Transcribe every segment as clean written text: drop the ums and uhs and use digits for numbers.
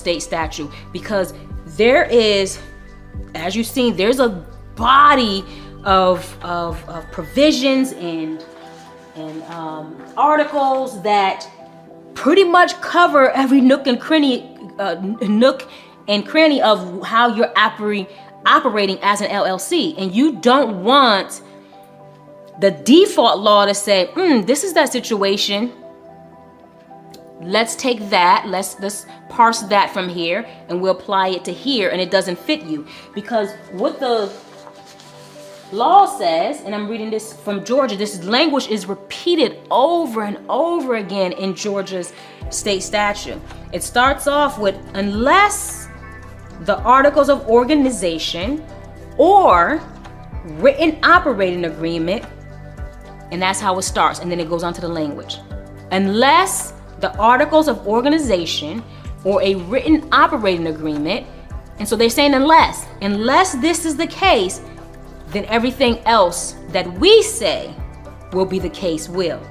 state statute, because there is, as you've seen, there's a body of provisions and articles that pretty much cover every nook and cranny of how you're operating as an LLC. And you don't want the default law to say, this is that situation. Let's take that, let's parse that from here and we'll apply it to here, and it doesn't fit you. Because what the law says, and I'm reading this from Georgia, this language is repeated over and over again in Georgia's state statute. It starts off with, unless the articles of organization or written operating agreement, and that's how it starts, and then it goes on to the language. Unless the articles of organization or a written operating agreement, and so they're saying unless this is the case, then everything else that we say will be the case will.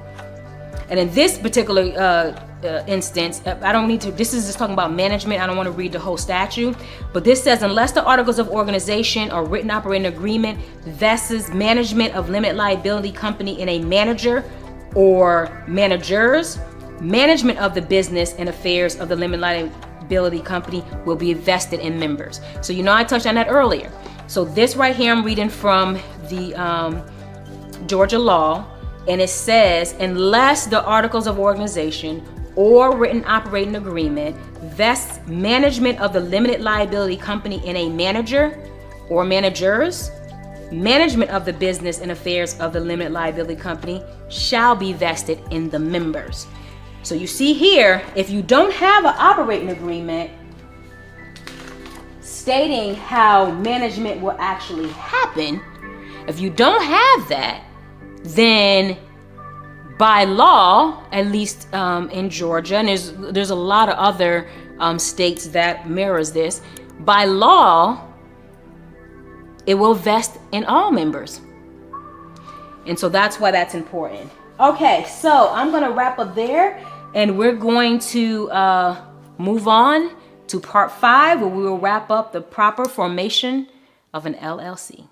And in this particular instance, I don't need to, this is just talking about management. I don't want to read the whole statute, but this says, unless the articles of organization or written operating agreement vests management of limited liability company in a manager or managers, management of the business and affairs of the limited liability company will be vested in members. So I touched on that earlier. So this right here, I'm reading from the Georgia law, and it says, unless the articles of organization or written operating agreement vests management of the limited liability company in a manager or managers, management of the business and affairs of the limited liability company shall be vested in the members. So you see here, if you don't have an operating agreement stating how management will actually happen, if you don't have that, then by law, at least in Georgia, and there's a lot of other states that mirrors this, by law, it will vest in all members. And so that's why that's important. Okay, so I'm gonna wrap up there, and we're going to move on to part 5, where we will wrap up the proper formation of an LLC.